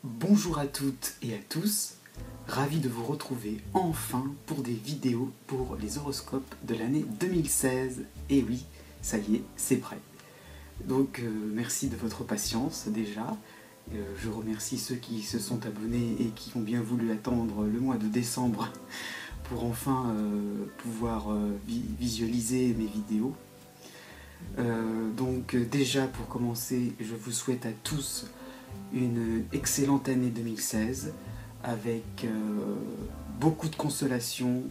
Bonjour à toutes et à tous, ravi de vous retrouver enfin pour des vidéos pour les horoscopes de l'année 2016. Et oui, ça y est, c'est prêt. Donc merci de votre patience déjà. Je remercie ceux qui se sont abonnés et qui ont bien voulu attendre le mois de décembre pour enfin pouvoir visualiser mes vidéos. Donc déjà pour commencer, je vous souhaite à tous une excellente année 2016 avec beaucoup de consolation,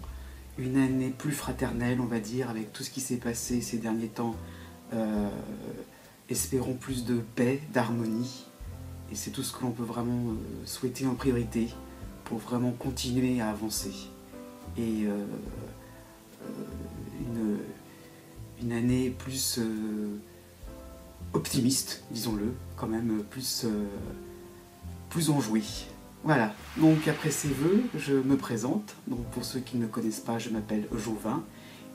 une année plus fraternelle on va dire avec tout ce qui s'est passé ces derniers temps. Espérons plus de paix, d'harmonie, et c'est tout ce que l'on peut vraiment souhaiter en priorité pour vraiment continuer à avancer. Et une année plus optimiste, disons-le, quand même plus enjouée. Voilà, donc après ces vœux, je me présente. Donc pour ceux qui ne me connaissent pas, je m'appelle Jovin,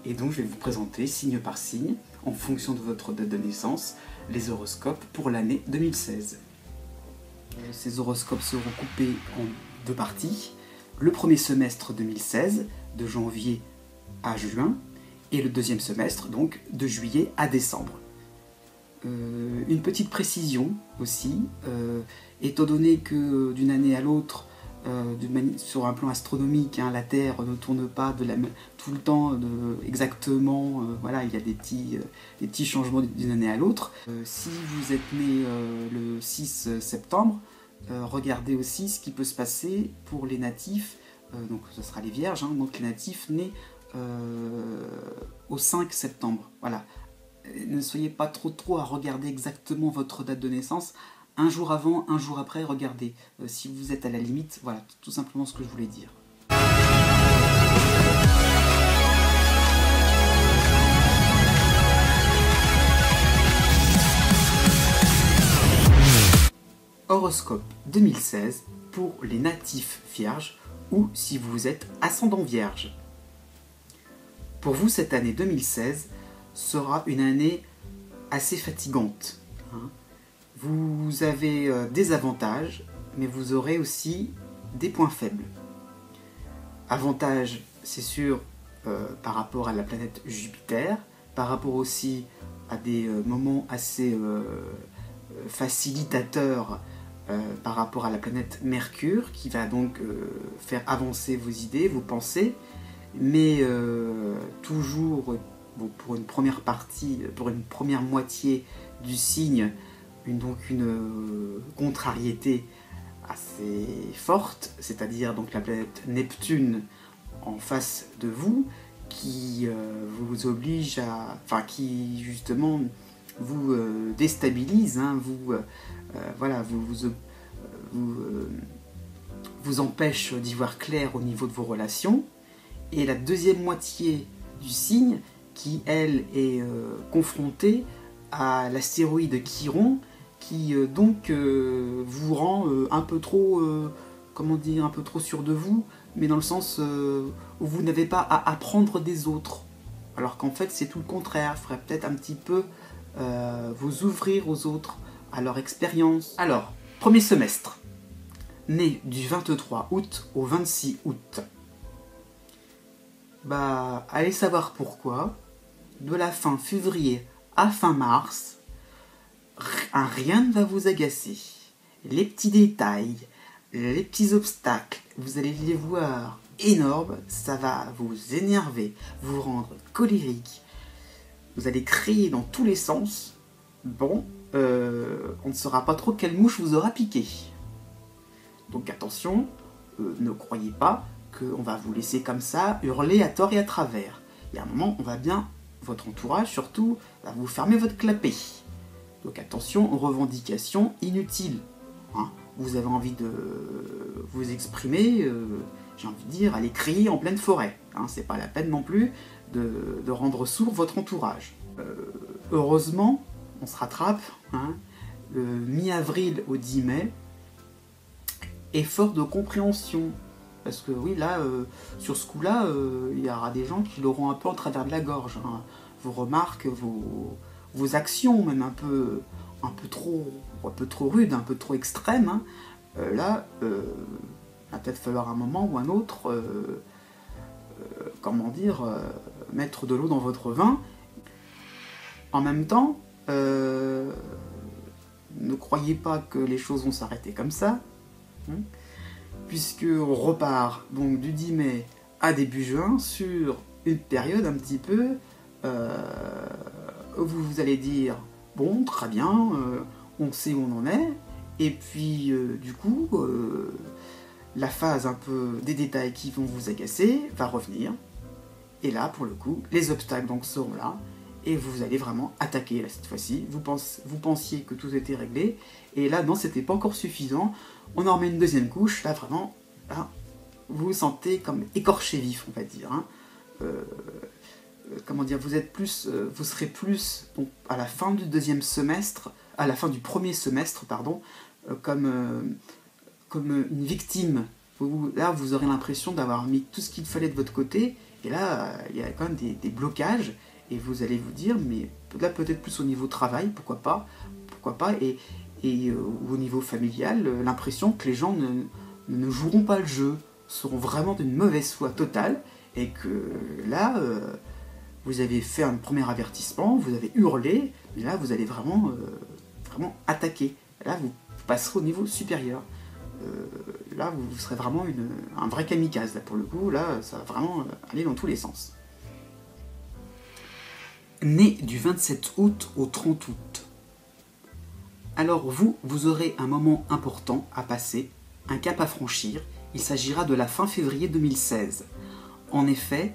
et donc je vais vous présenter signe par signe, en fonction de votre date de naissance, les horoscopes pour l'année 2016. Ces horoscopes seront coupés en deux parties. Le premier semestre 2016, de janvier à juin, et le deuxième semestre, donc de juillet à décembre. Une petite précision aussi, étant donné que d'une année à l'autre, sur un plan astronomique, la Terre ne tourne pas tout le temps exactement, voilà, il y a des petits changements d'une année à l'autre. Si vous êtes né le 6 septembre, regardez aussi ce qui peut se passer pour les natifs, donc ce sera les vierges, donc les natifs nés au 5 septembre, voilà. Ne soyez pas trop à regarder exactement votre date de naissance. Un jour avant, un jour après, regardez. Si vous êtes à la limite, voilà, tout simplement ce que je voulais dire. Horoscope 2016 pour les natifs vierges ou si vous êtes ascendant vierge. Pour vous, cette année 2016 sera une année assez fatigante. Vous avez des avantages, mais vous aurez aussi des points faibles. Avantages, c'est sûr, par rapport à la planète Jupiter, par rapport aussi à des moments assez facilitateurs par rapport à la planète Mercure, qui va donc faire avancer vos idées, vos pensées, mais toujours pour une première partie, pour une première moitié du signe, donc une contrariété assez forte, c'est-à-dire donc la planète Neptune en face de vous, qui vous oblige à, qui justement vous déstabilise, voilà, vous empêche d'y voir clair au niveau de vos relations. Et la deuxième moitié du signe, qui elle est confrontée à l'astéroïde Chiron, qui donc vous rend un peu trop, comment dire, un peu trop sûr de vous, mais dans le sens où vous n'avez pas à apprendre des autres, alors qu'en fait c'est tout le contraire. Il faudrait peut-être un petit peu vous ouvrir aux autres, à leur expérience. Alors, premier semestre, né du 23 août au 26 août. Bah, allez savoir pourquoi, de la fin février à fin mars, rien ne va vous agacer. Les petits détails, les petits obstacles, vous allez les voir énormes, ça va vous énerver, vous rendre colérique, vous allez crier dans tous les sens. Bon, on ne saura pas trop quelle mouche vous aura piqué. Donc attention, ne croyez pas qu'on va vous laisser comme ça hurler à tort et à travers. Il y a un moment, on va bien, votre entourage surtout, va vous fermer votre clapet. Donc attention aux revendications inutiles. Vous avez envie de vous exprimer, j'ai envie de dire, allez crier en pleine forêt. C'est pas la peine non plus de rendre sourd votre entourage. Heureusement, on se rattrape, mi-avril au 10 mai, effort de compréhension. Parce que oui, là, sur ce coup-là, il y aura des gens qui l'auront un peu en travers de la gorge. Vos remarques, vos actions, même un peu trop rudes, un peu trop extrêmes, là, il va peut-être falloir un moment ou un autre, comment dire, mettre de l'eau dans votre vin. En même temps, ne croyez pas que les choses vont s'arrêter comme ça, hein, puisque on repart donc du 10 mai à début juin sur une période un petit peu où vous allez dire bon, très bien, on sait où on en est, et puis du coup la phase un peu des détails qui vont vous agacer va revenir, et là pour le coup les obstacles donc seront là et vous allez vraiment attaquer là, cette fois-ci. Vous pensiez que tout était réglé, et là non, c'était pas encore suffisant, on en remet une deuxième couche, là vraiment, là, vous vous sentez comme écorché vif, on va dire, hein. Comment dire, vous serez plus donc, à la fin du deuxième semestre, à la fin du premier semestre, pardon, comme une victime. Là, vous aurez l'impression d'avoir mis tout ce qu'il fallait de votre côté, et là, il y a quand même des blocages, et vous allez vous dire, mais là, peut-être plus au niveau travail, pourquoi pas, et au niveau familial, l'impression que les gens ne joueront pas le jeu, seront vraiment d'une mauvaise foi totale, et que là, vous avez fait un premier avertissement, vous avez hurlé, mais là, vous allez vraiment attaquer. Là, vous passerez au niveau supérieur. Là, vous serez vraiment un vrai kamikaze, là, pour le coup. Là, ça va vraiment aller dans tous les sens. Né du 27 août au 30 août. Alors vous aurez un moment important à passer, un cap à franchir. Il s'agira de la fin février 2016. En effet,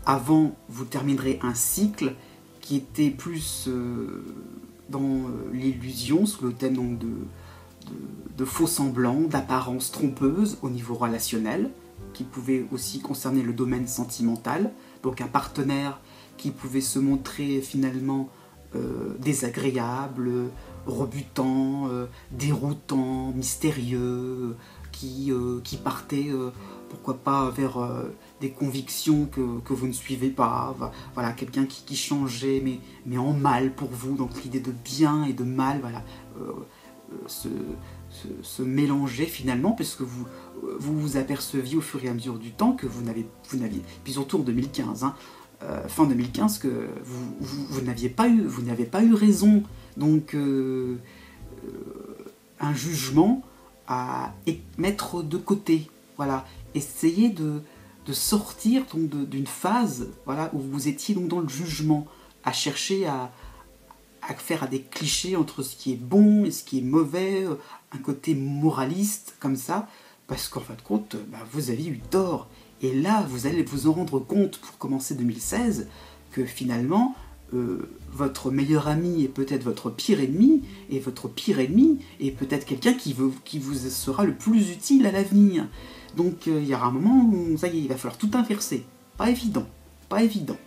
avant, vous terminerez un cycle qui était plus dans l'illusion, sous le thème donc de faux semblants, d'apparence trompeuse au niveau relationnel, qui pouvait aussi concerner le domaine sentimental, donc un partenaire qui pouvait se montrer finalement désagréable, rebutant, déroutant, mystérieux, qui partait, pourquoi pas, vers des convictions que vous ne suivez pas, voilà, quelqu'un qui changeait, mais en mal pour vous, donc l'idée de bien et de mal, voilà, se mélanger finalement, puisque vous aperceviez au fur et à mesure du temps que vous n'aviez, puis surtout en 2015, hein, fin 2015, que vous n'avez pas eu raison, donc un jugement à mettre de côté, voilà, essayer de sortir d'une phase, voilà, où vous étiez donc dans le jugement, à chercher à faire des clichés entre ce qui est bon et ce qui est mauvais, un côté moraliste comme ça, parce qu'en fin de compte, vous avez eu tort. Et là, vous allez vous en rendre compte, pour commencer 2016, que finalement, votre meilleur ami est peut-être votre pire ennemi, et votre pire ennemi est peut-être quelqu'un qui vous sera le plus utile à l'avenir. Donc il y aura un moment où, ça y est, il va falloir tout inverser. Pas évident, pas évident.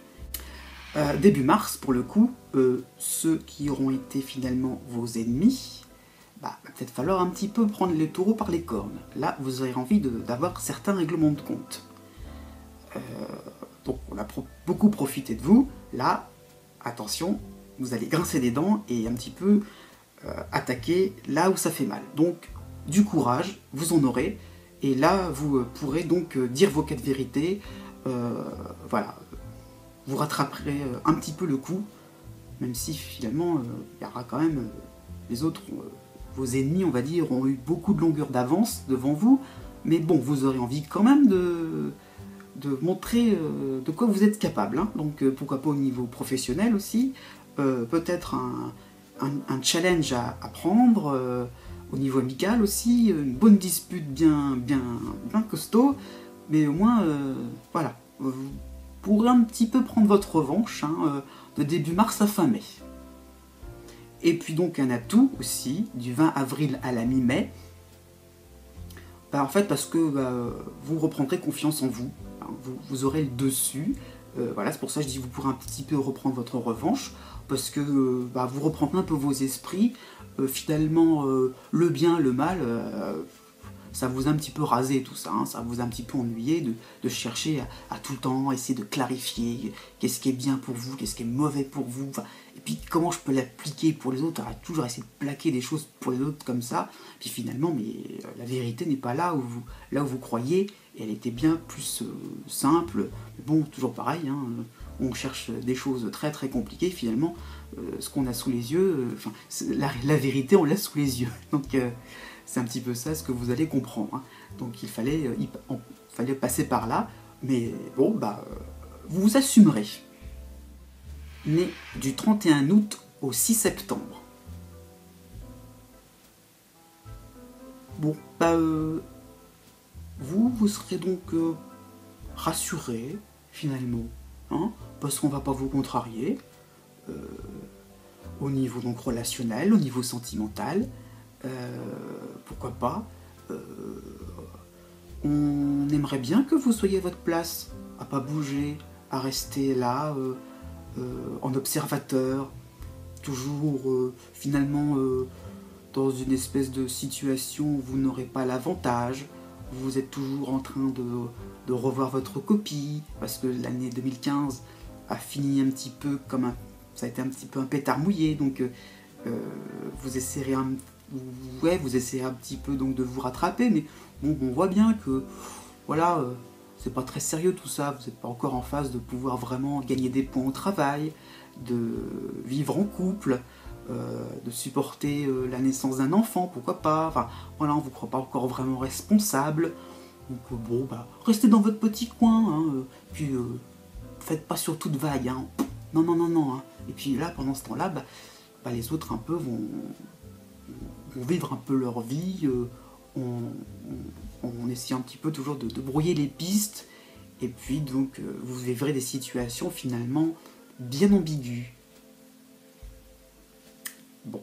Début mars, pour le coup, ceux qui auront été finalement vos ennemis, va peut-être falloir un petit peu prendre les taureaux par les cornes. Là, vous aurez envie d'avoir certains règlements de compte. Donc on a beaucoup profité de vous. Là, attention, vous allez grincer des dents et un petit peu attaquer là où ça fait mal. Donc du courage, vous en aurez, et là vous pourrez donc dire vos quatre vérités. Voilà, vous rattraperez un petit peu le coup, même si finalement il y aura quand même les autres, vos ennemis on va dire, ont eu beaucoup de longueur d'avance devant vous, mais bon, vous aurez envie quand même de montrer de quoi vous êtes capable, hein. Donc pourquoi pas au niveau professionnel aussi, peut-être un challenge à prendre, au niveau amical aussi, une bonne dispute bien costaud, mais au moins, voilà, vous pourrez un petit peu prendre votre revanche, hein, de début mars à fin mai. Et puis donc un atout aussi, du 20 avril à la mi-mai, en fait parce que vous reprendrez confiance en vous, hein, vous aurez le dessus, voilà, c'est pour ça que je dis vous pourrez un petit peu reprendre votre revanche, parce que vous reprendrez un peu vos esprits, finalement le bien, le mal, ça vous a un petit peu rasé tout ça, hein, ça vous a un petit peu ennuyé de chercher à tout le temps essayer de clarifier qu'est-ce qui est bien pour vous, qu'est-ce qui est mauvais pour vous, enfin, et puis comment je peux l'appliquer pour les autres, toujours essayer de plaquer des choses pour les autres comme ça, puis finalement, mais la vérité n'est pas là où vous croyez, et elle était bien plus simple, mais bon, toujours pareil, hein, on cherche des choses très très compliquées, finalement, ce qu'on a sous les yeux, la vérité on l'a sous les yeux, donc c'est un petit peu ça ce que vous allez comprendre, hein. Donc il fallait passer par là, mais bon, vous vous assumerez. Né du 31 août au 6 septembre. Bon, vous serez donc rassuré, finalement, hein, parce qu'on va pas vous contrarier, au niveau donc relationnel, au niveau sentimental, pourquoi pas, on aimerait bien que vous soyez à votre place, à pas bouger, à rester là, en observateur, toujours finalement dans une espèce de situation où vous n'aurez pas l'avantage, vous êtes toujours en train de revoir votre copie, parce que l'année 2015 a fini un petit peu comme ça a été un petit peu un pétard mouillé, donc vous essayerez vous essayez un petit peu donc de vous rattraper, mais bon, on voit bien que voilà, c'est pas très sérieux tout ça, vous n'êtes pas encore en phase de pouvoir vraiment gagner des points au travail, de vivre en couple, de supporter la naissance d'un enfant, pourquoi pas, enfin voilà, on vous croit pas encore vraiment responsable, donc bon, restez dans votre petit coin, hein, puis faites pas surtout de vagues, hein. Non, hein. Et puis là, pendant ce temps-là, les autres un peu vont vivre un peu leur vie, on essaie un petit peu toujours de brouiller les pistes, et puis donc vous vivrez des situations finalement bien ambiguës. Bon.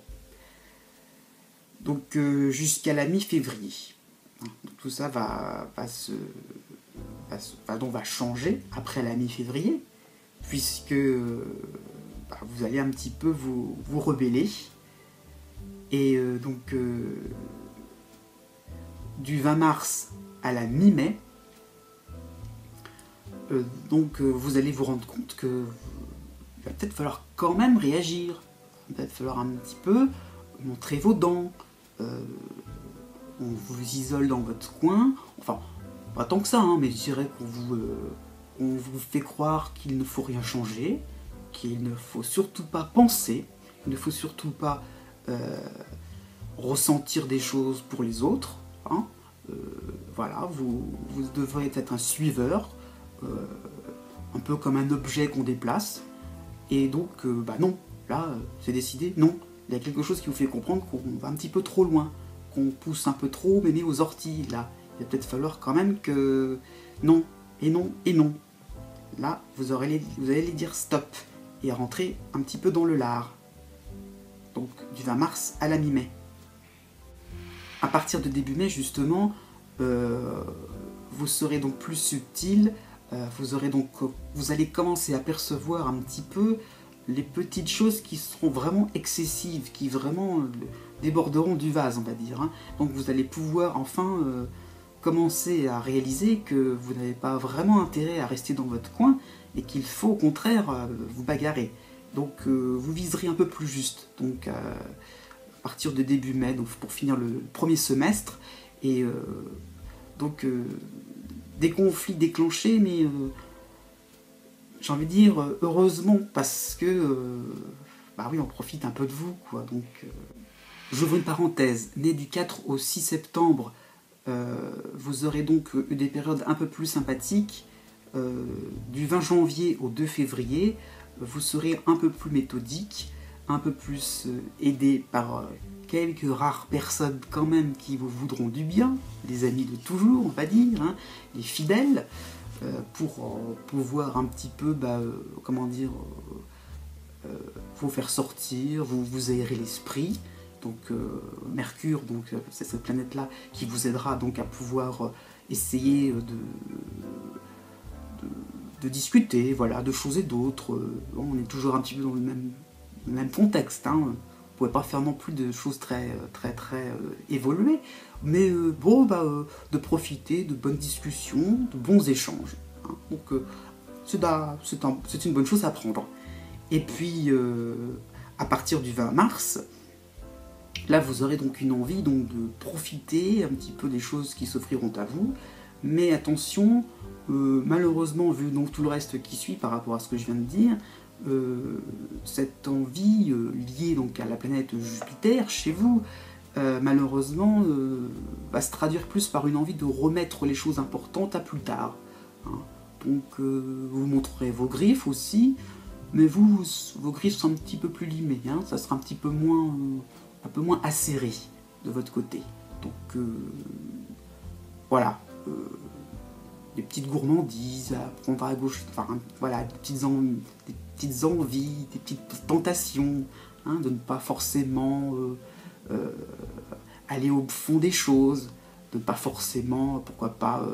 Donc jusqu'à la mi-février. Donc, tout ça va changer après la mi-février, puisque vous allez un petit peu vous rebeller. Et donc du 20 mars à la mi-mai, vous allez vous rendre compte que il va peut-être falloir quand même réagir. Il va peut-être falloir un petit peu montrer vos dents. On vous isole dans votre coin. Enfin, pas tant que ça, hein, mais je dirais qu'on vous fait croire qu'il ne faut rien changer, qu'il ne faut surtout pas penser, il ne faut surtout pas ressentir des choses pour les autres, hein. Voilà, vous devrez être un suiveur, un peu comme un objet qu'on déplace, et donc non, là c'est décidé, non, il y a quelque chose qui vous fait comprendre qu'on va un petit peu trop loin, qu'on pousse un peu trop mémé aux orties, là, il va peut-être falloir quand même que non, et non, et non. Là, vous allez les dire stop, et rentrer un petit peu dans le lard. Donc du 20 mars à la mi-mai. À partir de début mai, justement, vous serez donc plus subtil, vous allez commencer à percevoir un petit peu les petites choses qui seront vraiment excessives, qui vraiment déborderont du vase, on va dire, hein. Donc vous allez pouvoir enfin commencer à réaliser que vous n'avez pas vraiment intérêt à rester dans votre coin et qu'il faut au contraire vous bagarrer. Donc vous viserez un peu plus juste, donc à partir de début mai, donc pour finir le premier semestre, et donc des conflits déclenchés, mais j'ai envie de dire heureusement, parce que oui, on profite un peu de vous, quoi. Donc j'ouvre une parenthèse, né du 4 au 6 septembre, vous aurez donc eu des périodes un peu plus sympathiques. Du 20 janvier au 2 février, vous serez un peu plus méthodique, un peu plus aidé par quelques rares personnes quand même qui vous voudront du bien, les amis de toujours, on va dire, hein, les fidèles, pour pouvoir un petit peu, vous faire sortir, vous aérer l'esprit. Donc Mercure, c'est cette planète-là qui vous aidera donc à pouvoir essayer de discuter, voilà, de choses et d'autres. On est toujours un petit peu dans le même contexte, hein, pouvez pas faire non plus de choses très évoluées, mais de profiter de bonnes discussions, de bons échanges. Hein. Donc c'est une bonne chose à prendre. Et puis à partir du 20 mars, là vous aurez donc une envie donc, de profiter un petit peu des choses qui s'offriront à vous, mais attention, malheureusement vu donc tout le reste qui suit par rapport à ce que je viens de dire, cette envie liée donc à la planète Jupiter chez vous, malheureusement va se traduire plus par une envie de remettre les choses importantes à plus tard. Hein. Donc vous montrerez vos griffes aussi, mais vos griffes sont un petit peu plus limées, hein. Ça sera un peu moins acéré de votre côté. Donc voilà. Des petites gourmandises à prendre à gauche, enfin voilà, des petites envies, des petites tentations, hein, de ne pas forcément aller au fond des choses, de ne pas forcément, pourquoi pas,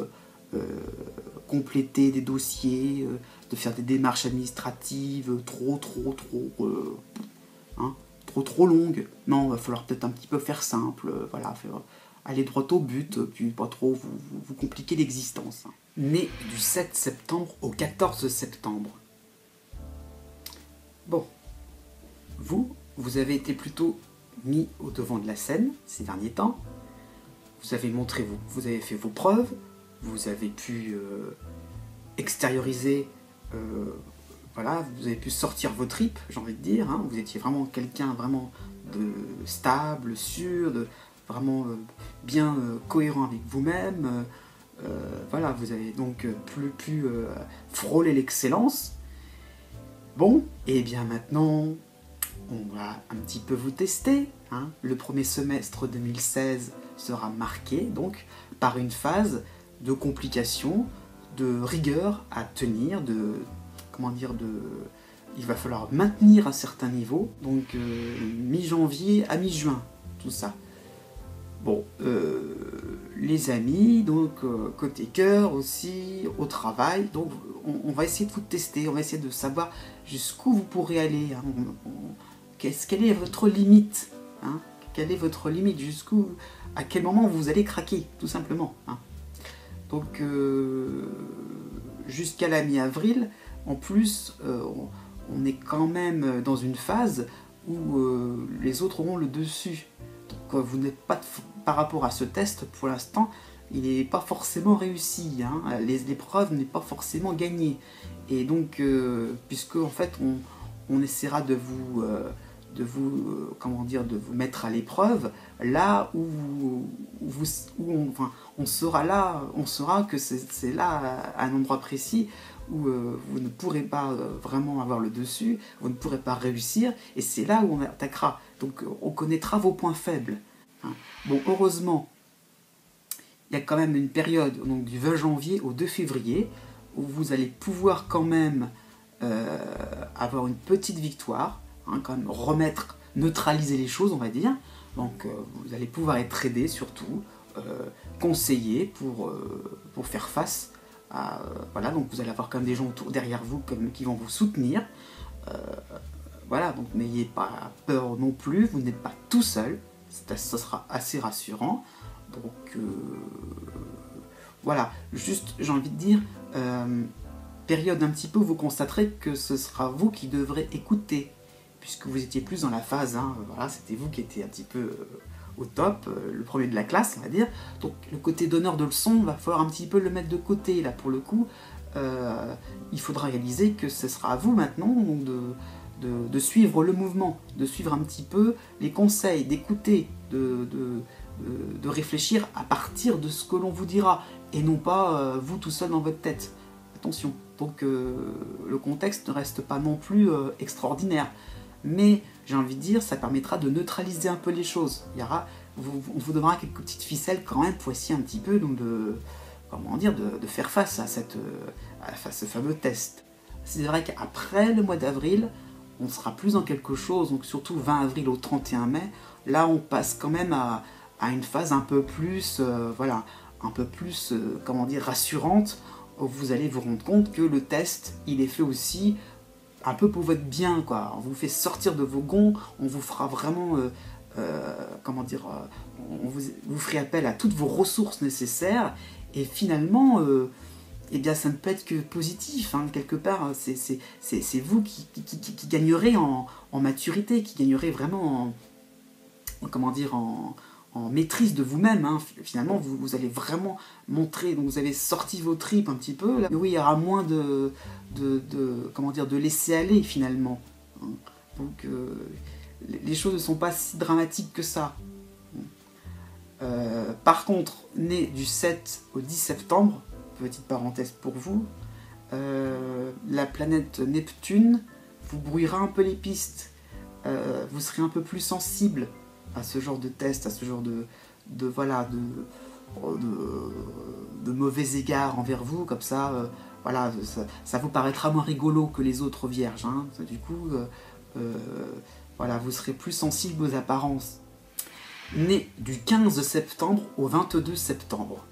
compléter des dossiers, de faire des démarches administratives trop longues. Non, il va falloir peut-être un petit peu faire simple, voilà, aller droit au but, puis pas trop vous compliquer l'existence. Né du 7 septembre au 14 septembre. Bon, vous avez été plutôt mis au devant de la scène ces derniers temps. Vous avez montré, vous avez fait vos preuves, vous avez pu extérioriser, voilà, vous avez pu sortir vos tripes, j'ai envie de dire. Hein. Vous étiez vraiment quelqu'un vraiment de stable, sûr, vraiment bien cohérent avec vous-même. Voilà, vous avez donc pu frôler l'excellence. Bon, et bien maintenant, on va un petit peu vous tester. Hein. Le premier semestre 2016 sera marqué donc par une phase de complication, de rigueur à tenir, il va falloir maintenir un certain niveau, donc mi-janvier à mi-juin, tout ça. Bon, les amis, donc côté cœur aussi, au travail, donc on va essayer de vous tester, on va essayer de savoir jusqu'où vous pourrez aller. Hein. Quelle est votre limite, hein. Quelle est votre limite, à quel moment vous allez craquer, tout simplement. Hein. Donc jusqu'à la mi-avril, en plus, on est quand même dans une phase où les autres auront le dessus. Donc vous n'êtes pas, par rapport à ce test, pour l'instant, il n'est pas forcément réussi. Hein. L'épreuve n'est pas forcément gagnée. Et donc, puisque en fait, on essaiera de vous mettre à l'épreuve, là où on saura que c'est là, à un endroit précis, où vous ne pourrez pas vraiment avoir le dessus, vous ne pourrez pas réussir, et c'est là où on attaquera. Donc on connaîtra vos points faibles. Hein. Bon, heureusement, il y a quand même une période, donc du 20 janvier au 2 février, où vous allez pouvoir quand même avoir une petite victoire, hein, quand même neutraliser les choses, on va dire. Donc vous allez pouvoir être aidé surtout, conseillé pour faire face à... voilà, donc vous allez avoir quand même des gens derrière vous qui vont vous soutenir. Voilà, donc n'ayez pas peur non plus, vous n'êtes pas tout seul, ça sera assez rassurant. Donc voilà, juste j'ai envie de dire, période un petit peu où vous constaterez que ce sera vous qui devrez écouter, puisque vous étiez plus dans la phase, hein, voilà, c'était vous qui étiez un petit peu au top, le premier de la classe, on va dire. Donc le côté donneur de leçons, va falloir un petit peu le mettre de côté, là pour le coup. Il faudra réaliser que ce sera à vous maintenant de suivre le mouvement, de suivre un petit peu les conseils, d'écouter, de réfléchir à partir de ce que l'on vous dira, et non pas vous tout seul dans votre tête. Attention, donc le contexte ne reste pas non plus extraordinaire. Mais j'ai envie de dire, ça permettra de neutraliser un peu les choses. On vous donnera quelques petites ficelles quand même pour essayer un petit peu donc de faire face à ce fameux test. C'est vrai qu'après le mois d'avril, on sera plus dans quelque chose, donc surtout 20 avril au 31 mai, là on passe quand même à une phase un peu plus, rassurante, où vous allez vous rendre compte que le test, il est fait aussi un peu pour votre bien, quoi. On vous fait sortir de vos gonds, on vous fera vraiment, comment dire, vous ferez appel à toutes vos ressources nécessaires, et finalement, eh bien, ça ne peut être que positif, hein, quelque part. C'est vous qui gagnerez en maturité, qui gagnerez vraiment comment dire, en maîtrise de vous-même, hein. Finalement, vous allez vraiment montrer, donc vous avez sorti vos tripes un petit peu, là. Oui, il y aura moins comment dire, de laisser aller, finalement, hein. Donc, les choses ne sont pas si dramatiques que ça. Par contre, né du 7 au 10 septembre, petite parenthèse pour vous, la planète Neptune vous brouillera un peu les pistes, vous serez un peu plus sensible à ce genre de test, à ce genre voilà, de mauvais égards envers vous, comme ça, voilà, ça vous paraîtra moins rigolo que les autres vierges, hein. Du coup, voilà, vous serez plus sensible aux apparences. Né du 15 septembre au 22 septembre,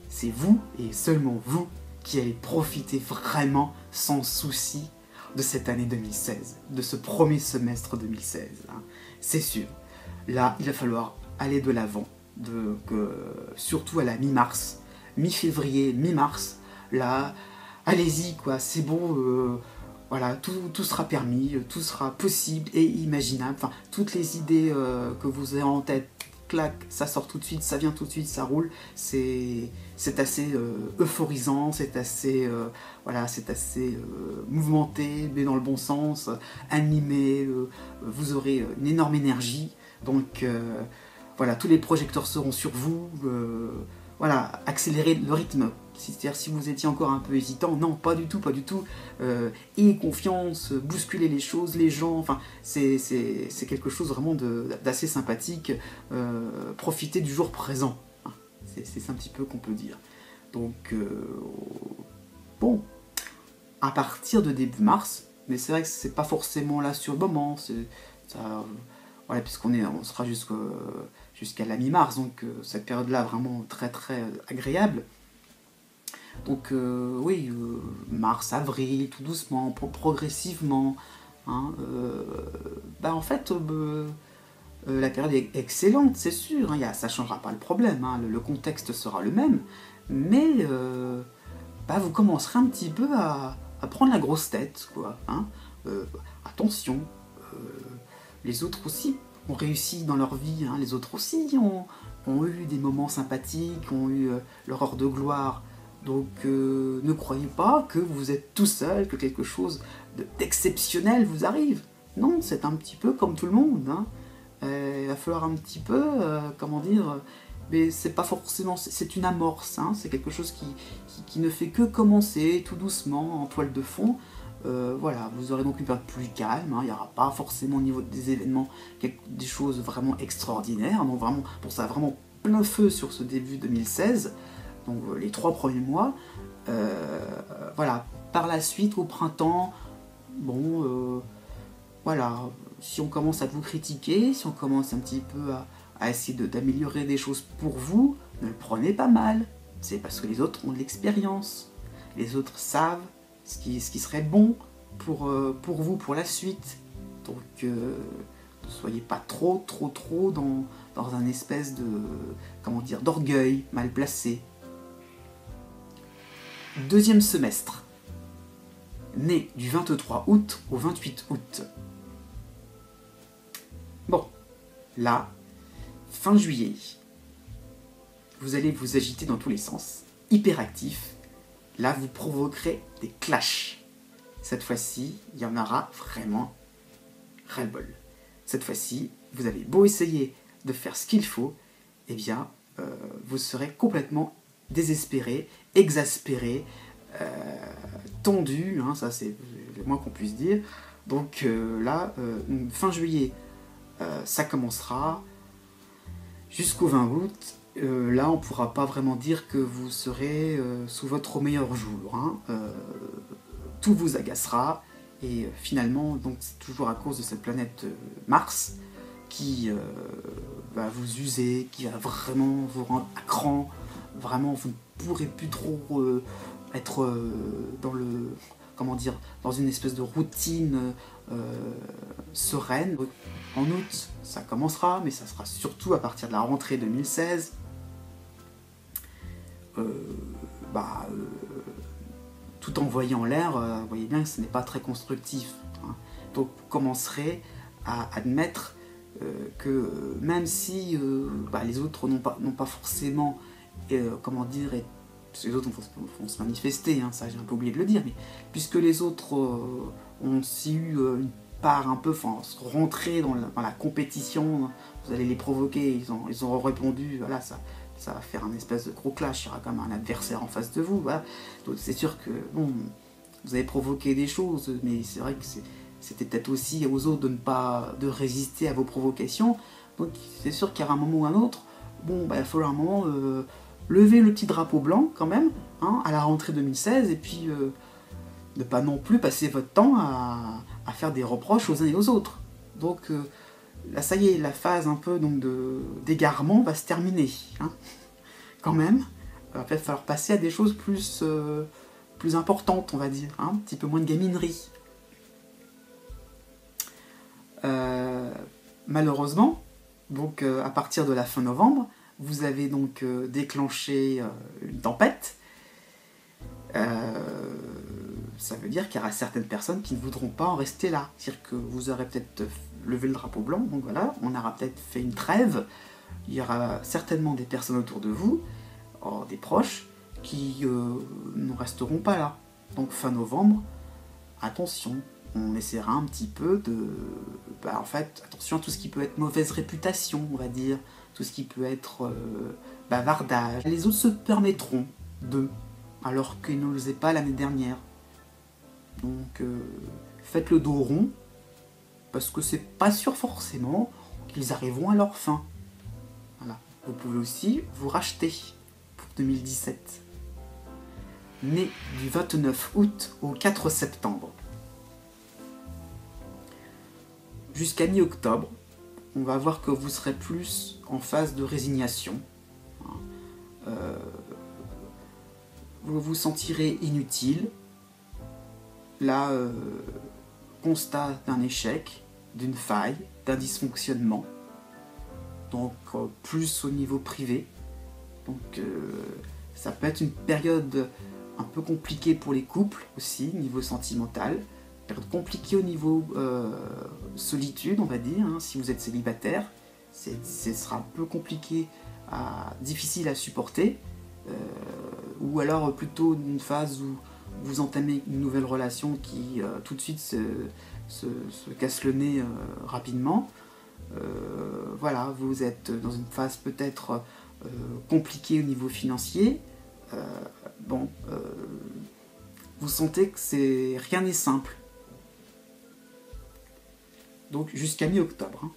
c'est vous et seulement vous qui allez profiter vraiment sans souci de cette année 2016, de ce premier semestre 2016, hein. C'est sûr. Là, il va falloir aller de l'avant, surtout à la mi-mars, mi-février, mi-mars. Là, allez-y, quoi, c'est bon, voilà, tout sera permis, tout sera possible et imaginable. Enfin, toutes les idées que vous avez en tête, clac, ça sort tout de suite, ça vient tout de suite, ça roule. C'est assez euphorisant, c'est assez, voilà, c'est assez mouvementé, mais dans le bon sens, animé. Vous aurez une énorme énergie. Donc, voilà, tous les projecteurs seront sur vous. Voilà, accélérez le rythme. C'est-à-dire, si vous étiez encore un peu hésitant, non, pas du tout, pas du tout. Ayez confiance, bousculez les choses, les gens, enfin, c'est quelque chose vraiment d'assez sympathique. Profitez du jour présent. C'est un petit peu qu'on peut dire. Donc, bon, à partir de début mars, mais c'est vrai que c'est pas forcément là sur le moment, voilà, puisqu'on sera jusqu'à la mi-mars, donc cette période-là vraiment très très agréable. Donc oui, mars, avril, tout doucement, progressivement, hein, en fait, la période est excellente, c'est sûr, hein, ça ne changera pas le problème, hein, le contexte sera le même, mais vous commencerez un petit peu à prendre la grosse tête, quoi, hein. Attention, les autres aussi ont réussi dans leur vie, hein, les autres aussi ont eu des moments sympathiques, ont eu leur heure de gloire. Donc ne croyez pas que vous êtes tout seul, que quelque chose d'exceptionnel vous arrive. Non, c'est un petit peu comme tout le monde, hein. Il va falloir un petit peu, comment dire, mais c'est pas forcément, c'est une amorce, hein, c'est quelque chose qui ne fait que commencer tout doucement en toile de fond. Voilà, vous aurez donc une période plus calme, hein, il n'y aura pas forcément au niveau des événements des choses vraiment extraordinaires, donc vraiment, pour ça, vraiment plein feu sur ce début 2016, donc les 3 premiers mois. Voilà, par la suite, au printemps, bon, voilà, si on commence à vous critiquer, si on commence un petit peu à essayer d'améliorer des choses pour vous, ne le prenez pas mal, c'est parce que les autres ont de l'expérience, les autres savent ce qui serait bon pour vous, pour la suite. Donc, ne soyez pas trop dans un espèce de, comment dire, d'orgueil mal placé. Deuxième semestre, né du 23 août au 28 août. Bon, là, fin juillet, vous allez vous agiter dans tous les sens, hyperactif. Là, vous provoquerez des clashs. Cette fois-ci, il y en aura vraiment ras-le-bol. Cette fois-ci, vous avez beau essayer de faire ce qu'il faut, eh bien, vous serez complètement désespéré, exaspéré, tendu, hein, ça c'est le moins qu'on puisse dire. Donc là, fin juillet, ça commencera jusqu'au 20 août. Là, on ne pourra pas vraiment dire que vous serez sous votre meilleur jour, hein. Tout vous agacera, et finalement, donc c'est toujours à cause de cette planète Mars qui va vous user, qui va vraiment vous rendre à cran. Vraiment, vous ne pourrez plus trop être comment dire, dans une espèce de routine sereine. En août, ça commencera, mais ça sera surtout à partir de la rentrée 2016. Tout envoyé en l'air, vous voyez bien que ce n'est pas très constructif. Hein. Donc vous commencerez à admettre que même si les autres n'ont pas forcément, comment dire, les autres vont se manifester, hein, ça j'ai un peu oublié de le dire, mais puisque les autres ont aussi eu une part un peu, rentrer dans la compétition, vous allez les provoquer, ils ont répondu, voilà, ça va faire un espèce de gros clash, il y aura comme un adversaire en face de vous, voilà. Donc c'est sûr que, bon, vous avez provoqué des choses, mais c'est vrai que c'était peut-être aussi aux autres de résister à vos provocations, donc c'est sûr qu'il y aura un moment ou un autre, bon, il va falloir un moment lever le petit drapeau blanc quand même, hein, à la rentrée 2016, et puis ne pas non plus passer votre temps à faire des reproches aux uns et aux autres. Donc là, ça y est, la phase un peu d'égarement va se terminer, hein, quand même. Il va peut-être falloir passer à des choses plus importantes, on va dire, hein, un petit peu moins de gaminerie. Malheureusement, donc à partir de la fin novembre, vous avez donc déclenché une tempête. Ça veut dire qu'il y aura certaines personnes qui ne voudront pas en rester là. C'est-à-dire que vous aurez peut-être levé le drapeau blanc, donc voilà, on aura peut-être fait une trêve. Il y aura certainement des personnes autour de vous, des proches, qui ne resteront pas là. Donc fin novembre, attention, on essaiera un petit peu de... en fait, attention à tout ce qui peut être mauvaise réputation, on va dire, tout ce qui peut être bavardage. Les autres se permettront alors qu'ils ne le faisaient pas l'année dernière. Donc faites le dos rond, parce que c'est pas sûr forcément qu'ils arriveront à leur fin. Voilà. Vous pouvez aussi vous racheter pour 2017. Né du 29 août au 4 septembre. Jusqu'à mi-octobre, on va voir que vous serez plus en phase de résignation. Vous vous sentirez inutile. Là, constat d'un échec, d'une faille, d'un dysfonctionnement. Donc plus au niveau privé. Donc ça peut être une période un peu compliquée pour les couples aussi, niveau sentimental. Période compliquée au niveau solitude, on va dire, hein, si vous êtes célibataire. Ce sera un peu compliqué, difficile à supporter. Ou alors plutôt une phase où vous entamez une nouvelle relation qui tout de suite se casse le nez rapidement. Voilà, vous êtes dans une phase peut-être compliquée au niveau financier. Vous sentez que rien n'est simple. Donc jusqu'à mi-octobre. Hein.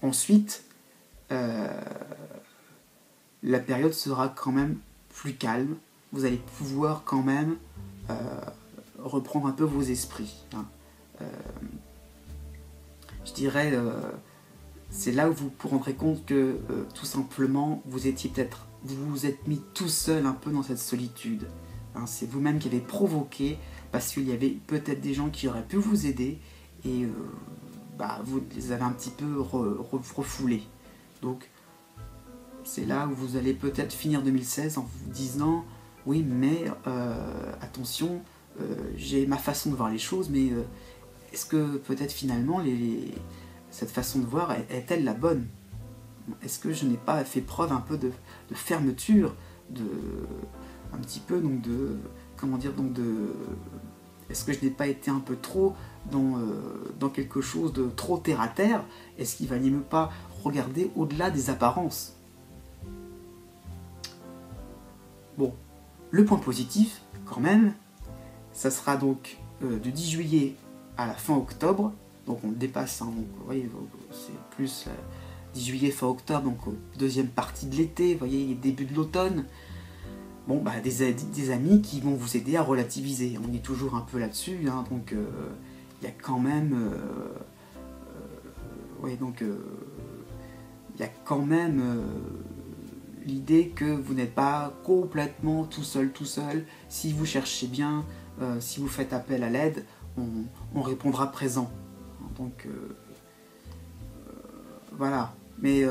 Ensuite, la période sera quand même plus calme. Vous allez pouvoir quand même reprendre un peu vos esprits. Hein. Je dirais, c'est là où vous vous rendrez compte que tout simplement, vous vous êtes mis tout seul un peu dans cette solitude. Hein, c'est vous-même qui avez provoqué, parce qu'il y avait peut-être des gens qui auraient pu vous aider, et vous les avez un petit peu refoulés. Donc, c'est là où vous allez peut-être finir 2016 en vous disant « Oui, mais attention, j'ai ma façon de voir les choses, mais est-ce que peut-être finalement cette façon de voir est-elle la bonne ? Est-ce que je n'ai pas fait preuve un peu de fermeture, un petit peu donc est-ce que je n'ai pas été un peu trop dans quelque chose de trop terre à terre ? Est-ce qu'il ne valait mieux pas regarder au-delà des apparences ? Bon, le point positif, quand même, ça sera donc du 10 juillet à la fin octobre, donc on dépasse, hein, donc, vous voyez, c'est plus 10 juillet, fin octobre, donc deuxième partie de l'été, vous voyez, début de l'automne. Bon, des amis qui vont vous aider à relativiser. On est toujours un peu là-dessus, hein, donc il y a quand même... il y a quand même l'idée que vous n'êtes pas complètement tout seul. Si vous cherchez bien, si vous faites appel à l'aide, on répondra présent. Donc voilà. Mais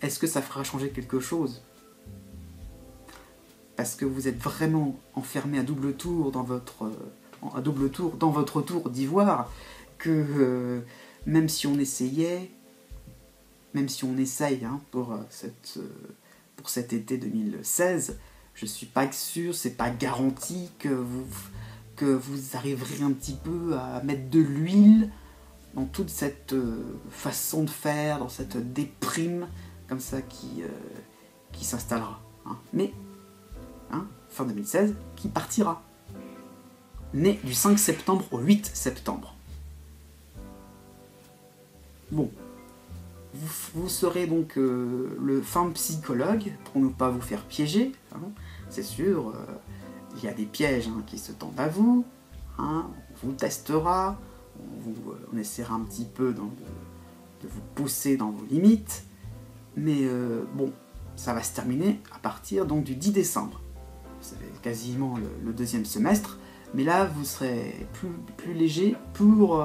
est-ce que ça fera changer quelque chose? Parce que vous êtes vraiment enfermé à double tour dans votre tour d'ivoire, que même si on essayait, même si on essaye pour cet été 2016, je suis pas sûr, c'est pas garanti que vous arriverez un petit peu à mettre de l'huile dans toute cette façon de faire, dans cette déprime comme ça qui s'installera. Mais, fin 2016, qui partira. Né du 5 septembre au 8 septembre. Bon, vous serez donc le fin psychologue, pour ne pas vous faire piéger, c'est sûr, il y a des pièges qui se tendent à vous, on vous testera, on essaiera un petit peu de vous pousser dans vos limites, mais bon, ça va se terminer à partir donc du 10 décembre. C'est quasiment le deuxième semestre, mais là vous serez plus léger pour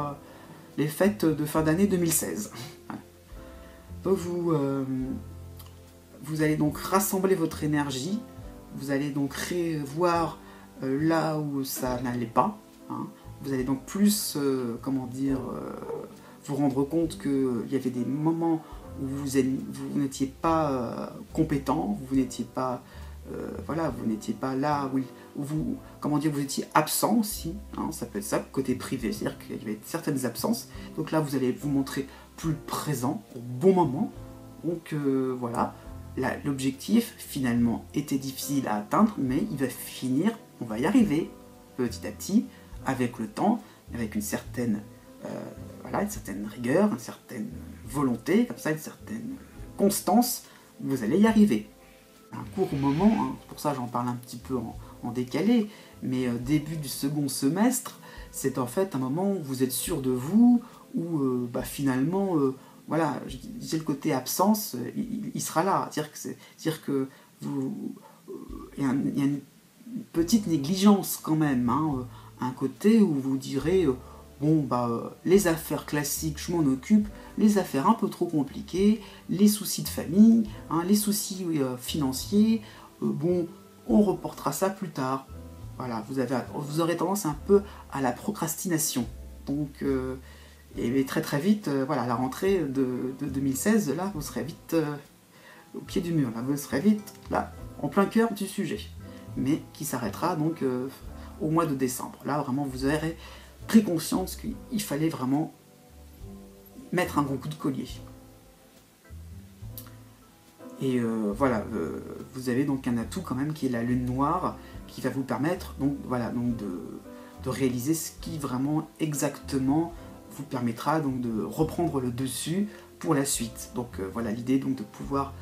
les fêtes de fin d'année 2016. Donc vous allez donc rassembler votre énergie, vous allez donc voir là où ça n'allait pas, vous allez donc plus, vous rendre compte qu'il y avait des moments où vous n'étiez pas compétent, vous n'étiez pas vous n'étiez pas là où vous étiez absent aussi, ça peut être ça, côté privé, c'est-à-dire qu'il y avait certaines absences, donc là vous allez vous montrer plus présent au bon moment, donc voilà, l'objectif finalement était difficile à atteindre, mais il va finir, on va y arriver petit à petit, avec le temps, avec une certaine rigueur, une certaine volonté, comme ça, une certaine constance, vous allez y arriver. Un court moment, pour ça j'en parle un petit peu en décalé, mais début du second semestre, c'est en fait un moment où vous êtes sûr de vous, où finalement, voilà, je disais le côté absence, il sera là, c'est-à-dire que il y a une petite négligence quand même, un côté où vous direz, les affaires classiques, je m'en occupe, les affaires un peu trop compliquées, les soucis de famille, les soucis financiers, on reportera ça plus tard. Voilà, vous aurez tendance un peu à la procrastination. Donc, et très très vite, à la rentrée de 2016, là, vous serez vite au pied du mur, là, vous serez vite là, en plein cœur du sujet, mais qui s'arrêtera donc au mois de décembre. Là, vraiment, vous aurez pris conscience qu'il fallait vraiment mettre un bon coup de collier. Et vous avez donc un atout quand même qui est la lune noire, qui va vous permettre donc de réaliser ce qui vraiment exactement vous permettra donc de reprendre le dessus pour la suite. Donc l'idée donc de pouvoir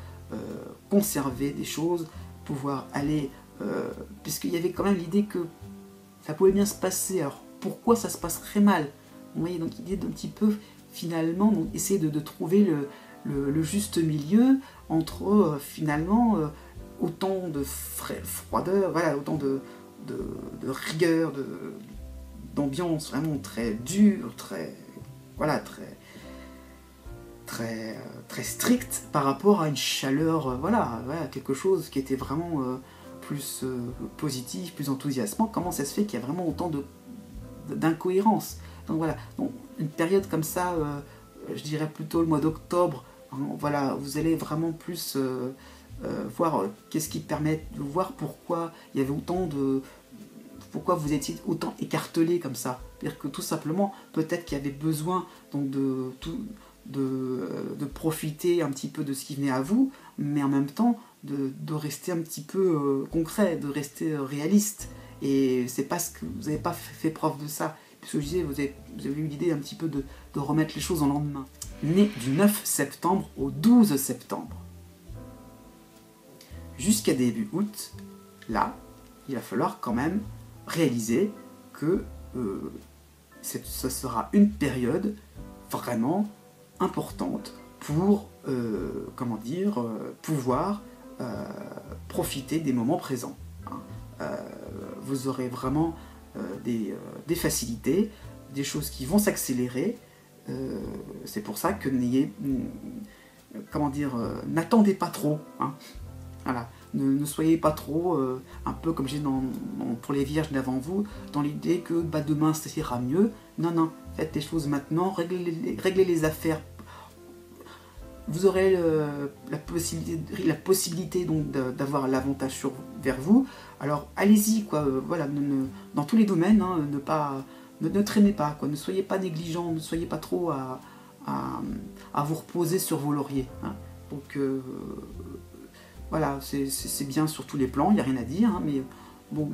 conserver des choses, pouvoir aller, puisqu'il y avait quand même l'idée que ça pouvait bien se passer. Alors pourquoi ça se passerait mal? Vous voyez, donc l'idée d'un petit peu finalement donc, essayer de trouver le juste milieu entre finalement autant de froideur, autant de rigueur, d'ambiance vraiment très dure, très stricte par rapport à une chaleur, quelque chose qui était vraiment plus positif, plus enthousiasmant. Comment ça se fait qu'il y a vraiment autant d'incohérence? Donc donc, une période comme ça, je dirais plutôt le mois d'octobre, vous allez vraiment plus voir qu'est-ce qui permet de voir pourquoi il y avait pourquoi vous étiez autant écartelé comme ça. C'est-à-dire que tout simplement, peut-être qu'il y avait besoin donc de profiter un petit peu de ce qui venait à vous, mais en même temps de rester un petit peu concret, de rester réaliste. Et c'est parce que vous n'avez pas fait preuve de ça. Puisque je disais, vous avez eu l'idée un petit peu de remettre les choses en lendemain. Né du 9 septembre au 12 septembre. Jusqu'à début août, là, il va falloir quand même réaliser que ce sera une période vraiment importante pour pouvoir profiter des moments présents. Vous aurez vraiment des facilités, des choses qui vont s'accélérer. C'est pour ça que n'attendez pas trop. Hein. Voilà. Ne soyez pas trop, un peu comme j'ai pour les vierges d'avant vous, dans l'idée que demain ça ira mieux. Non, non, faites les choses maintenant, réglez les affaires. Vous aurez la possibilité donc d'avoir l'avantage vers vous. Alors allez-y, quoi. Voilà, dans tous les domaines, hein, ne traînez pas, quoi. Ne soyez pas négligent, ne soyez pas trop à vous reposer sur vos lauriers. Hein. Donc voilà, c'est bien sur tous les plans, il n'y a rien à dire, hein, mais bon,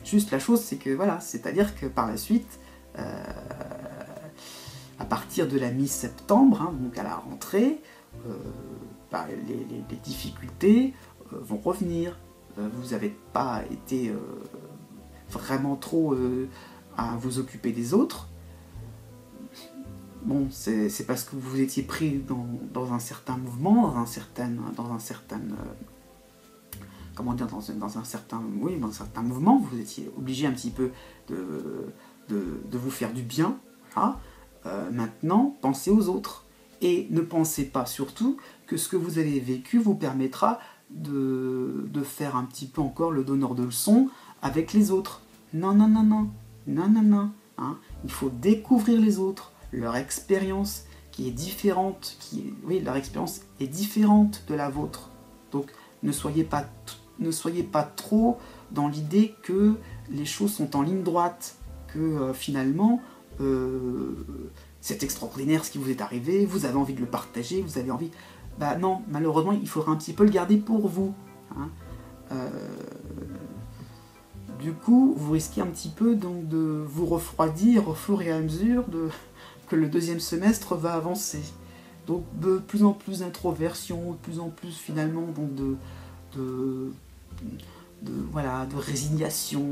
juste la chose, c'est que voilà, c'est-à-dire que par la suite, à partir de la mi-septembre, hein, donc à la rentrée, les difficultés vont revenir. Vous n'avez pas été vraiment trop à vous occuper des autres. Bon, c'est parce que vous étiez pris dans un certain mouvement, dans un certain mouvement, vous étiez obligé un petit peu de vous faire du bien. Voilà. Maintenant, pensez aux autres. Et ne pensez pas surtout que ce que vous avez vécu vous permettra de faire un petit peu encore le donneur de leçons avec les autres. Non, non, non, non. Non, non, non. Hein. Il faut découvrir les autres, leur expérience qui est différente. Leur expérience est différente de la vôtre. Donc, ne soyez pas trop dans l'idée que les choses sont en ligne droite, que finalement, c'est extraordinaire ce qui vous est arrivé, vous avez envie de le partager, vous avez envie... Bah non, malheureusement, il faudra un petit peu le garder pour vous. Hein. Du coup, vous risquez un petit peu donc, de vous refroidir au fur et à mesure que le deuxième semestre va avancer. Donc de plus en plus d'introversion, de plus en plus finalement donc, de résignation,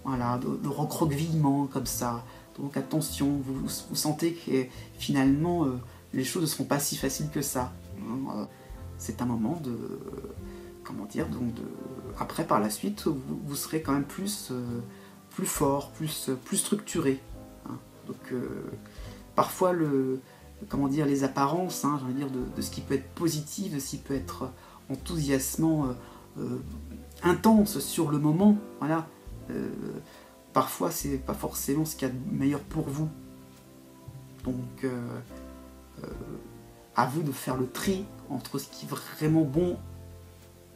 de recroquevillement comme ça. Donc attention, vous sentez que finalement les choses ne seront pas si faciles que ça. C'est un moment après par la suite, vous serez quand même plus fort, plus structuré. Hein. Donc parfois les apparences, hein, j'ai envie de dire, de ce qui peut être positif, de ce qui peut être enthousiasmant, intense sur le moment, voilà. Parfois c'est pas forcément ce qu'il y a de meilleur pour vous. Donc à vous de faire le tri entre ce qui est vraiment bon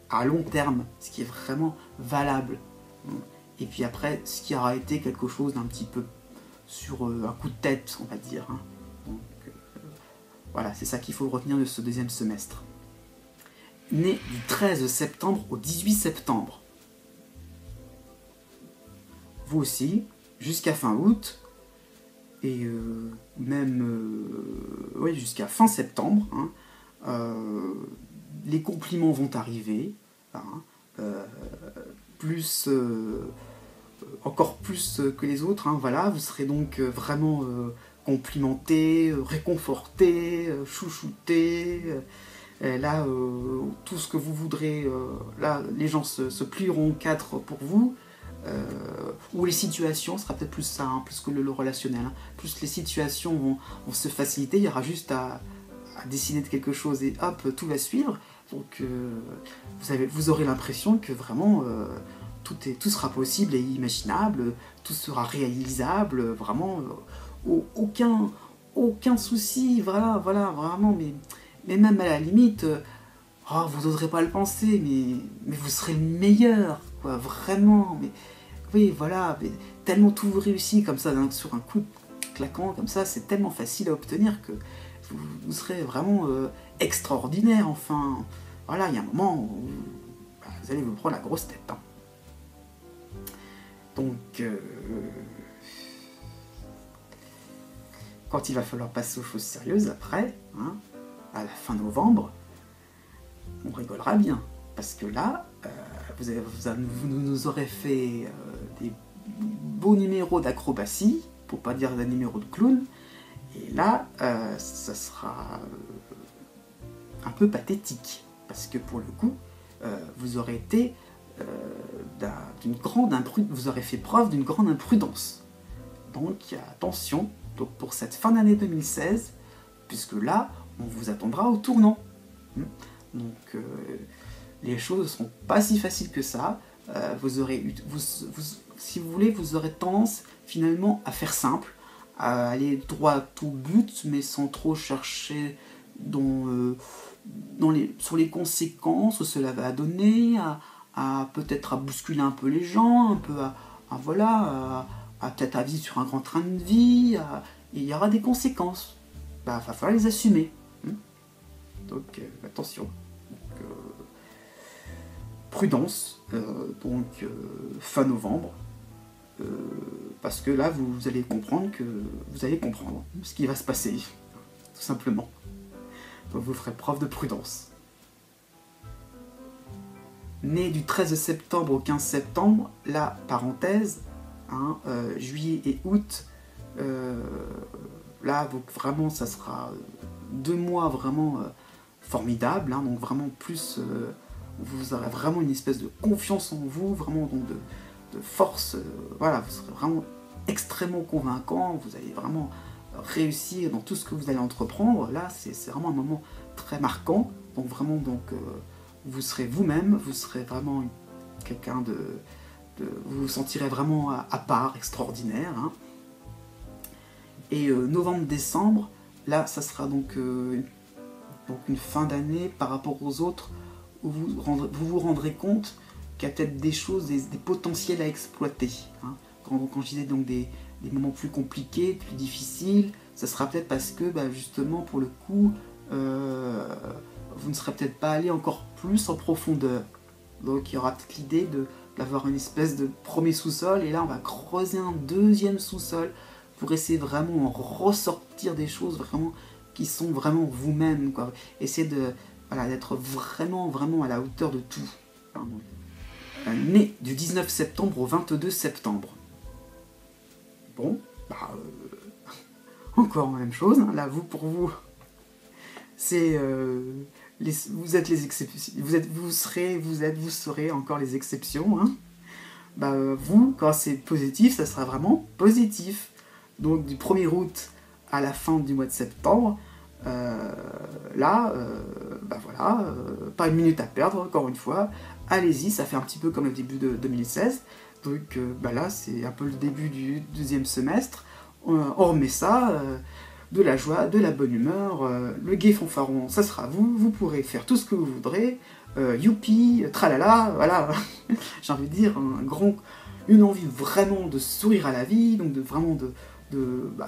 à long terme, ce qui est vraiment valable, et puis après ce qui aura été quelque chose d'un petit peu sur un coup de tête, on va dire. Hein. Donc voilà, c'est ça qu'il faut retenir de ce deuxième semestre. Né du 13 septembre au 18 septembre. Vous aussi, jusqu'à fin août, et même jusqu'à fin septembre, hein, les compliments vont arriver, hein, encore plus que les autres, hein, voilà, vous serez donc vraiment complimenté, réconforté, chouchouté, là, tout ce que vous voudrez, là, les gens se plieront au cadre pour vous, ou les situations, ce sera peut-être plus ça, hein, plus que le relationnel, hein, plus les situations vont se faciliter, il y aura juste à décider de quelque chose et hop, tout va suivre. Donc vous aurez l'impression que vraiment tout sera possible et imaginable, tout sera réalisable, vraiment aucun souci, voilà, vraiment, mais même à la limite, vous n'oserez pas le penser, mais vous serez le meilleur, quoi, vraiment, mais oui, voilà, mais tellement tout vous réussit comme ça, sur un coup claquant, comme ça, c'est tellement facile à obtenir que vous serez vraiment extraordinaire, enfin, voilà, il y a un moment où vous allez vous prendre la grosse tête, hein. Donc, quand il va falloir passer aux choses sérieuses après, hein, à la fin novembre, on rigolera bien, parce que là, vous nous aurez fait des beaux numéros d'acrobatie, pour pas dire des numéros de clown, et là, ça sera un peu pathétique, parce que pour le coup, vous aurez été vous aurez fait preuve d'une grande imprudence. Donc attention, donc pour cette fin d'année 2016, puisque là, on vous attendra au tournant. Donc les choses ne seront pas si faciles que ça. Si vous voulez, vous aurez tendance finalement à faire simple, à aller droit au but, mais sans trop chercher sur les conséquences que cela va donner, peut-être à bousculer un peu les gens, un peu à peut-être à vivre sur un grand train de vie, et il y aura des conséquences. Il va falloir les assumer. Donc attention. Prudence, fin novembre, parce que là vous allez comprendre ce qui va se passer, tout simplement. Donc vous ferez preuve de prudence. Né du 13 septembre au 15 septembre, là, parenthèse, juillet et août, là donc vraiment ça sera 2 mois vraiment formidables, donc vraiment plus... vous aurez vraiment une espèce de confiance en vous, vraiment donc de force, voilà, vous serez vraiment extrêmement convaincant, vous allez vraiment réussir dans tout ce que vous allez entreprendre. Là, c'est vraiment un moment très marquant, donc vraiment, vous serez vous-même, vous serez vraiment quelqu'un vous vous sentirez vraiment à part, extraordinaire. Et novembre-décembre, là, ça sera donc une fin d'année par rapport aux autres, où vous vous rendrez compte qu'il y a peut-être des choses, des potentiels à exploiter. Quand je disais donc des moments plus compliqués, plus difficiles, ça sera peut-être parce que justement pour le coup, vous ne serez peut-être pas allé encore plus en profondeur. Donc il y aura peut-être l'idée d'avoir une espèce de premier sous-sol, et là on va creuser un deuxième sous-sol pour essayer vraiment de ressortir des choses vraiment qui sont vraiment vous-même, quoi. Essayer d'être vraiment à la hauteur de tout. Né du 19 septembre au 22 septembre. Bon, encore la même chose, là, pour vous, c'est... vous êtes les exceptions, vous serez encore les exceptions. Vous, quand c'est positif, ça sera vraiment positif. Donc du 1er août à la fin du mois de septembre, pas une minute à perdre, encore une fois, allez-y, ça fait un petit peu comme le début de 2016, donc là c'est un peu le début du deuxième semestre, on remet ça, de la joie, de la bonne humeur, le gai fanfaron, ça sera vous pourrez faire tout ce que vous voudrez, youpi, tralala, voilà, j'ai envie de dire, une envie vraiment de sourire à la vie, donc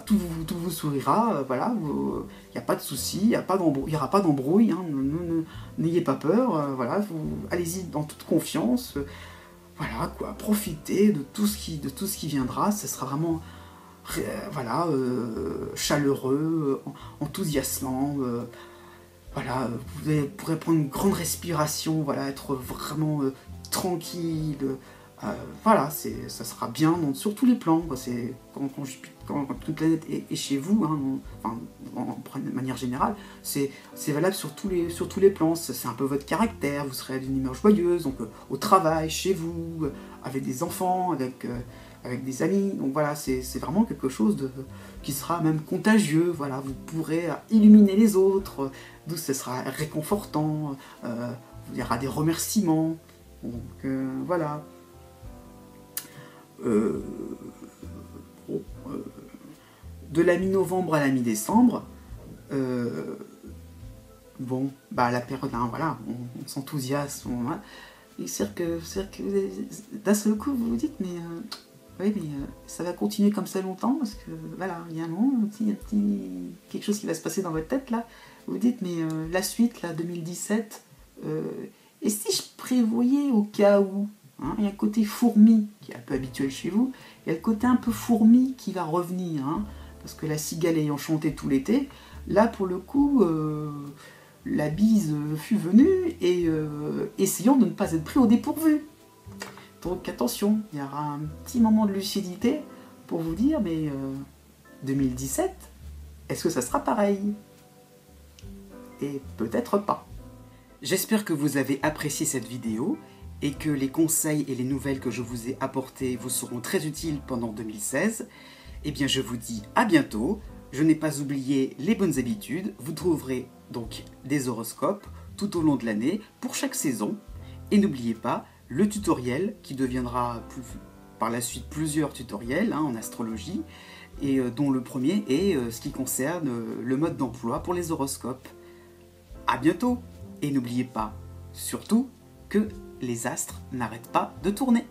tout vous sourira, voilà, il n'y a pas de souci, il n'y aura pas d'embrouille, n'ayez pas peur, voilà, allez-y dans toute confiance, voilà quoi, profitez de tout ce qui viendra, ce sera vraiment chaleureux, enthousiasmant, voilà, vous pourrez prendre une grande respiration, voilà, être vraiment tranquille. Voilà, ça sera bien sur tous les plans. Quand une planète est chez vous, de manière générale, c'est valable sur tous les plans. C'est un peu votre caractère, vous serez d'une humeur joyeuse, donc au travail, chez vous, avec des enfants, avec des amis. Donc voilà, c'est vraiment quelque chose qui sera même contagieux. Voilà, vous pourrez illuminer les autres, donc ce sera réconfortant, il y aura des remerciements. Donc voilà. De la mi-novembre à la mi-décembre, la période, voilà, on s'enthousiasme, et c'est que d'un seul coup vous vous dites oui, mais ça va continuer comme ça longtemps, parce que voilà, il y a un moment, quelque chose qui va se passer dans votre tête là, vous vous dites mais la suite là, 2017, et si je prévoyais au cas où, il y a un côté fourmi qui est un peu habituel chez vous, il y a le côté un peu fourmi qui va revenir, parce que la cigale ayant chanté tout l'été, là pour le coup, la bise fut venue, et essayons de ne pas être pris au dépourvu. Donc attention, il y aura un petit moment de lucidité pour vous dire, mais 2017, est-ce que ça sera pareil? Et peut-être pas. J'espère que vous avez apprécié cette vidéo, et que les conseils et les nouvelles que je vous ai apportés vous seront très utiles pendant 2016, eh bien je vous dis à bientôt. Je n'ai pas oublié les bonnes habitudes, vous trouverez donc des horoscopes tout au long de l'année pour chaque saison. Et n'oubliez pas le tutoriel qui deviendra par la suite plusieurs tutoriels en astrologie, et dont le premier est ce qui concerne le mode d'emploi pour les horoscopes. À bientôt, et n'oubliez pas, surtout, que les astres n'arrêtent pas de tourner.